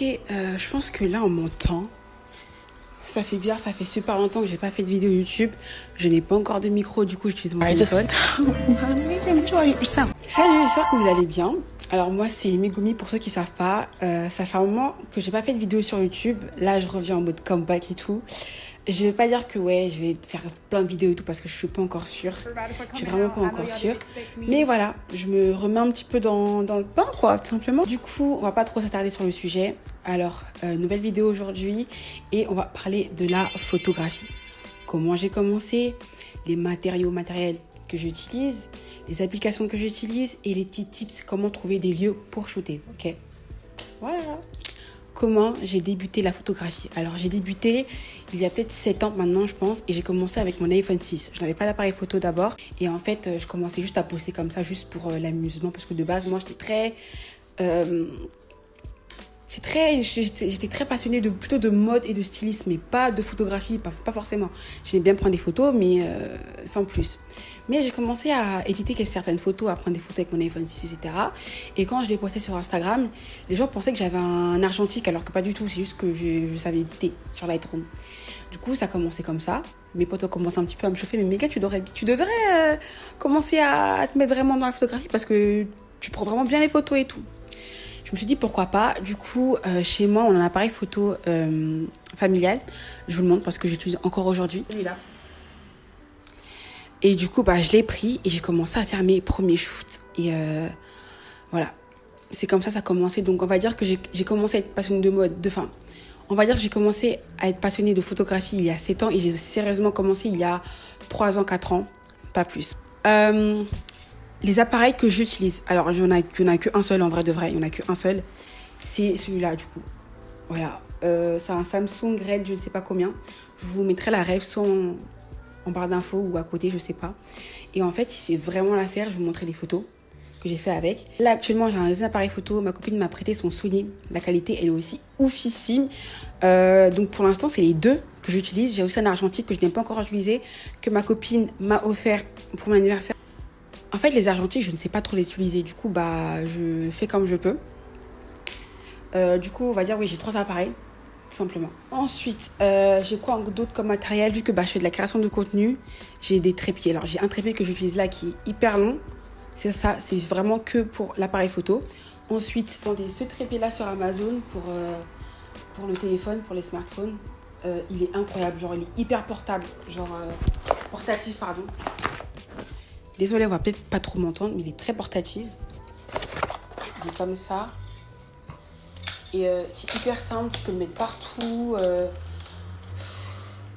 Je pense que là on m'entend. Ça fait bizarre, ça fait super longtemps que j'ai pas fait de vidéo YouTube. Je n'ai pas encore de micro, du coup j'utilise mon téléphone. Salut, j'espère que vous allez bien. Alors moi c'est Megumi pour ceux qui savent pas. Ça fait un moment que j'ai pas fait de vidéo sur YouTube. Là je reviens en mode comeback et tout. Je vais pas dire que je vais faire plein de vidéos et tout parce que je suis pas encore sûre. Je suis vraiment pas encore sûre. Mais voilà, je me remets un petit peu dans le bain quoi, tout simplement. Du coup, on va pas trop s'attarder sur le sujet. Alors, nouvelle vidéo aujourd'hui et on va parler de la photographie. Comment j'ai commencé, les matériels que j'utilise, les applications que j'utilise et les petits tips comment trouver des lieux pour shooter. Ok, voilà. Comment j'ai débuté la photographie. Alors j'ai débuté il y a peut-être 7 ans maintenant je pense et j'ai commencé avec mon iPhone 6. Je n'avais pas d'appareil photo d'abord et en fait je commençais juste à poster comme ça juste pour l'amusement parce que de base moi j'étais très passionnée plutôt de mode et de stylisme mais pas de photographie, pas forcément. J'aimais bien prendre des photos mais sans plus. Mais j'ai commencé à éditer certaines photos, à prendre des photos avec mon iPhone 6, etc. Et quand je les postais sur Instagram, les gens pensaient que j'avais un argentique alors que pas du tout. C'est juste que je savais éditer sur Lightroom. Du coup, ça a commencé comme ça. Mes potes ont commencé un petit peu à me chauffer. Mais Méga, tu devrais commencer à te mettre vraiment dans la photographie parce que tu prends vraiment bien les photos et tout. Je me suis dit pourquoi pas. Du coup, chez moi, on a un appareil photo familial. Je vous le montre parce que j'utilise encore aujourd'hui. Celui-là. Et du coup, je l'ai pris et j'ai commencé à faire mes premiers shoots. Et voilà, c'est comme ça a commencé. Donc, on va dire que j'ai commencé à être passionnée de mode. On va dire que j'ai commencé à être passionnée de photographie il y a 7 ans. Et j'ai sérieusement commencé il y a 3 ans, 4 ans, pas plus. Les appareils que j'utilise. Alors, il n'y en a qu'un seul en vrai de vrai. Il n'y en a qu'un seul. C'est celui-là, du coup. Voilà. C'est un Samsung Red, je ne sais pas combien. Je vous mettrai la ref en barre d'infos ou à côté, je sais pas. Et en fait, il fait vraiment l'affaire. Je vais vous montrer les photos que j'ai fait avec. Là, actuellement, j'ai un deuxième appareil photo. Ma copine m'a prêté son Sony. La qualité, elle est aussi oufissime. Donc, pour l'instant, c'est les deux que j'utilise. J'ai aussi un argentique que je n'ai pas encore utilisé, que ma copine m'a offert pour mon anniversaire. En fait, les argentiques, je ne sais pas trop les utiliser. Du coup, je fais comme je peux. Du coup, on va dire, oui, j'ai 3 appareils. Simplement. Ensuite, j'ai quoi d'autre comme matériel? Vu que je fais de la création de contenu, j'ai des trépieds. Alors, j'ai un trépied que j'utilise là qui est hyper long. C'est ça, c'est vraiment que pour l'appareil photo. Ensuite, attendez, ce trépied-là sur Amazon pour le téléphone, pour les smartphones. Il est incroyable. Genre, il est hyper portable. Portatif, pardon. Désolée, on va peut-être pas trop m'entendre, mais il est très portatif. Il est comme ça. Et c'est hyper simple, tu peux le mettre partout.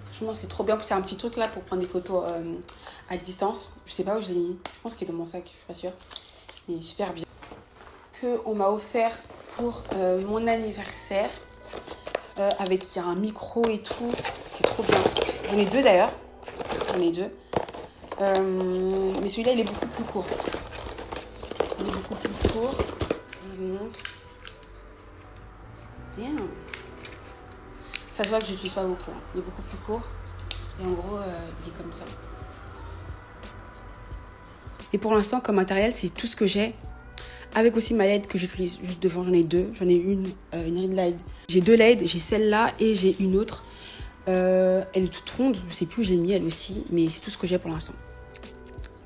Franchement, c'est trop bien. C'est un petit truc là pour prendre des photos à distance. Je sais pas où je l'ai mis. Je pense qu'il est dans mon sac, je suis pas sûre. Mais super bien. On m'a offert pour mon anniversaire. Il y a un micro et tout. C'est trop bien. J'en ai 2 d'ailleurs. Mais celui-là, il est beaucoup plus court. Je vous montre. Ça se voit que je n'utilise pas beaucoup. Il est beaucoup plus court. Et en gros, il est comme ça. Et pour l'instant, comme matériel, c'est tout ce que j'ai. Avec aussi ma LED que j'utilise juste devant. J'en ai 2. J'en ai une ring light. J'ai 2 LED. J'ai celle-là et j'ai une autre. Elle est toute ronde. Je ne sais plus où je l'ai mis elle aussi. Mais c'est tout ce que j'ai pour l'instant.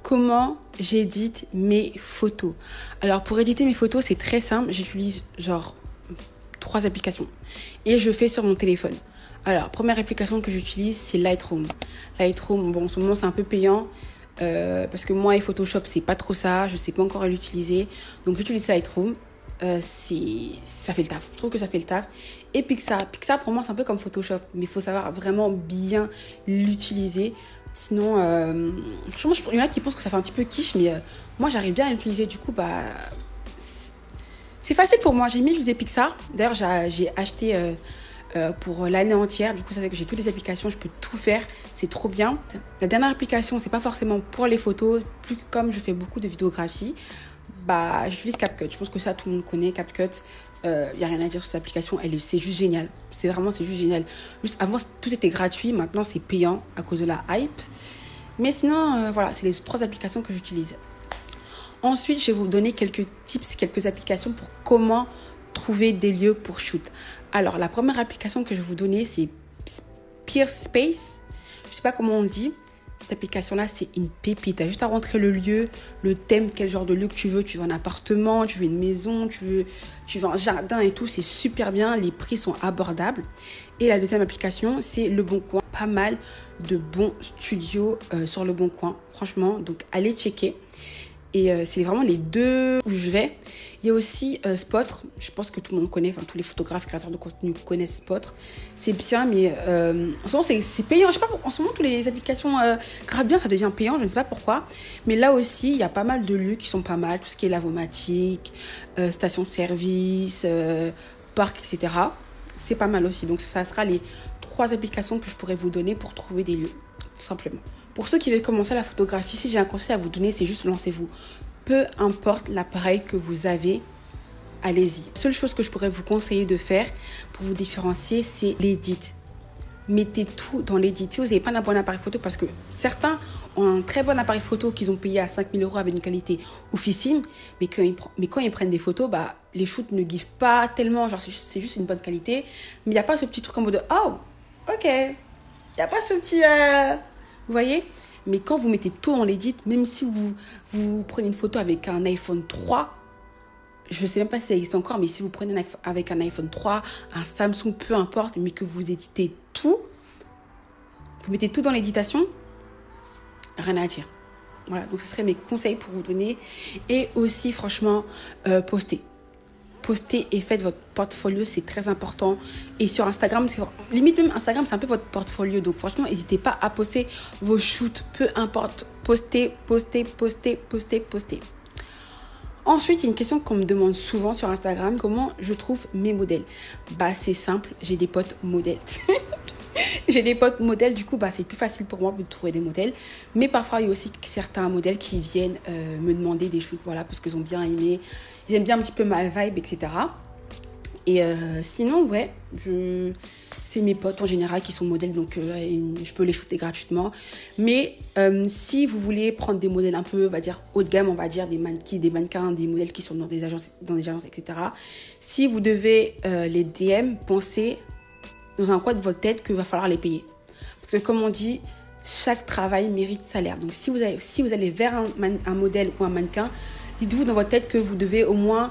Comment j'édite mes photos? Alors, pour éditer mes photos, c'est très simple. J'utilise 3 applications et je fais sur mon téléphone. Alors, première application que j'utilise, c'est Lightroom. Lightroom, bon, en ce moment, c'est un peu payant parce que moi et Photoshop, c'est pas trop ça. Je sais pas encore l'utiliser. Donc, j'utilise Lightroom. Ça fait le taf. Je trouve que ça fait le taf. Et Pixar, pour moi, c'est un peu comme Photoshop, mais il faut savoir vraiment bien l'utiliser. Sinon, franchement, il y en a qui pensent que ça fait un petit peu quiche, mais moi, j'arrive bien à l'utiliser. Du coup, c'est facile pour moi. J'ai mis utiliser Pixar. D'ailleurs, j'ai acheté pour l'année entière. Du coup, ça fait que j'ai toutes les applications. Je peux tout faire. C'est trop bien. La dernière application, c'est pas forcément pour les photos. Plus comme je fais beaucoup de vidéographie, j'utilise CapCut. Je pense que ça, tout le monde connaît CapCut. Y a rien à dire sur cette application. C'est juste génial. C'est juste génial. Juste avant, tout était gratuit. Maintenant, c'est payant à cause de la hype. Mais sinon, voilà, c'est les 3 applications que j'utilise. Ensuite, je vais vous donner quelques tips, quelques applications pour comment trouver des lieux pour shoot. Alors, la première application que je vais vous donner, c'est Peerspace. Je ne sais pas comment on dit. Cette application-là, c'est une pépite. Tu as juste à rentrer le lieu, le thème, quel genre de lieu que tu veux. Tu veux un appartement, tu veux une maison, tu veux un jardin et tout. C'est super bien. Les prix sont abordables. Et la deuxième application, c'est Le Bon Coin. Pas mal de bons studios sur Le Bon Coin. Franchement, donc allez checker. Et c'est vraiment les deux où je vais. Il y a aussi Spot. Je pense que tout le monde connaît, enfin tous les photographes, créateurs de contenu connaissent Spot. C'est bien, mais en ce moment c'est payant. Je sais pas, en ce moment toutes les applications grave bien, ça devient payant. Je ne sais pas pourquoi. Mais là aussi, il y a pas mal de lieux qui sont pas mal. Tout ce qui est Lavomatic, station de service, parc, etc. C'est pas mal aussi. Donc ça sera les 3 applications que je pourrais vous donner pour trouver des lieux, tout simplement. Pour ceux qui veulent commencer la photographie, si j'ai un conseil à vous donner, c'est juste lancez-vous. Peu importe l'appareil que vous avez, allez-y. La seule chose que je pourrais vous conseiller de faire pour vous différencier, c'est l'édit. Mettez tout dans l'édit. Si vous n'avez pas un bon appareil photo, parce que certains ont un très bon appareil photo qu'ils ont payé à 5 000 € avec une qualité oufissime, mais quand ils prennent des photos, les shoots ne givent pas tellement, genre c'est juste une bonne qualité, mais il n'y a pas ce petit truc en mode de, oh, ok, il n'y a pas ce petit... Vous voyez? Mais quand vous mettez tout dans l'édit, même si vous prenez une photo avec un iPhone 3, je ne sais même pas si ça existe encore, mais si vous prenez avec un iPhone 3, un Samsung, peu importe, mais que vous éditez tout, vous mettez tout dans l'éditation, rien à dire. Voilà, donc ce seraient mes conseils pour vous donner. Et aussi, franchement, postez. Postez et faites votre portfolio, c'est très important. Et sur Instagram, limite même Instagram, c'est un peu votre portfolio. Donc franchement, n'hésitez pas à poster vos shoots, peu importe. Postez. Ensuite, il y a une question qu'on me demande souvent sur Instagram, comment je trouve mes modèles? C'est simple, j'ai des potes modèles. J'ai des potes modèles, du coup, c'est plus facile pour moi de trouver des modèles. Mais parfois, il y a aussi certains modèles qui viennent me demander des shoots, voilà, parce qu'ils ont bien aimé, ils aiment bien un petit peu ma vibe, etc. Et sinon, ouais, c'est mes potes en général qui sont modèles, donc je peux les shooter gratuitement. Mais si vous voulez prendre des modèles un peu, on va dire, haut de gamme, on va dire, des mannequins, des modèles qui sont dans des agences, etc. Si vous devez les DM, pensez dans un coin de votre tête qu'il va falloir les payer. Parce que comme on dit, chaque travail mérite salaire. Donc si vous allez vers un modèle ou un mannequin, dites-vous dans votre tête que vous devez au moins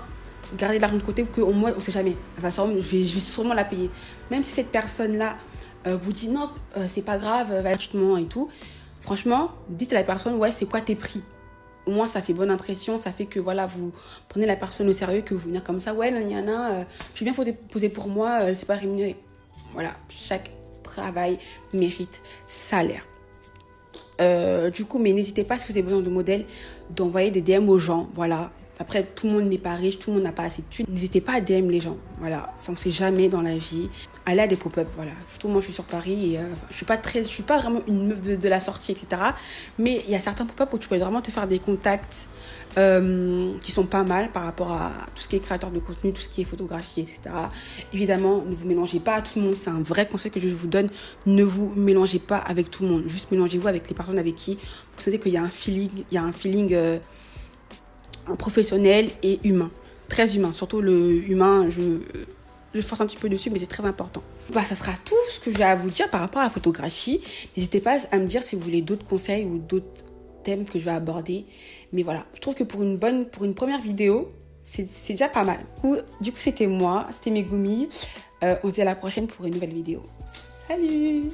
garder de l'argent de côté, qu'au moins, on ne sait jamais. Je vais sûrement la payer. Même si cette personne-là vous dit non, c'est pas grave, va gratuitement et tout. Franchement, dites à la personne, ouais, c'est quoi tes prix? Au moins, ça fait bonne impression, ça fait que voilà, vous prenez la personne au sérieux, que vous venez comme ça, ouais, je suis bien poser pour moi, c'est pas rémunéré. Voilà, chaque travail mérite salaire. Du coup, mais n'hésitez pas, si vous avez besoin de modèles, d'envoyer des DM aux gens. Voilà. Après, tout le monde n'est pas riche, tout le monde n'a pas assez de thunes. N'hésitez pas à DM les gens. Voilà. Ça, on ne sait jamais dans la vie. Allez à des pop-up. Voilà. Surtout, moi, je suis sur Paris et je suis pas vraiment une meuf de la sortie, etc. Mais il y a certains pop-up où tu peux vraiment te faire des contacts qui sont pas mal par rapport à tout ce qui est créateur de contenu, tout ce qui est photographie, etc. Évidemment, ne vous mélangez pas à tout le monde. C'est un vrai conseil que je vous donne. Ne vous mélangez pas avec tout le monde. Juste mélangez-vous avec les personnes avec qui vous savez qu'il y a un feeling, professionnel et humain. Très humain. Surtout le humain, je force un petit peu dessus, mais c'est très important. Ça sera tout ce que j'ai à vous dire par rapport à la photographie. N'hésitez pas à me dire si vous voulez d'autres conseils ou d'autres thèmes que je vais aborder. Mais voilà, je trouve que pour une première vidéo, c'est déjà pas mal. Du coup, c'était moi, c'était Megumi. On se dit à la prochaine pour une nouvelle vidéo. Salut!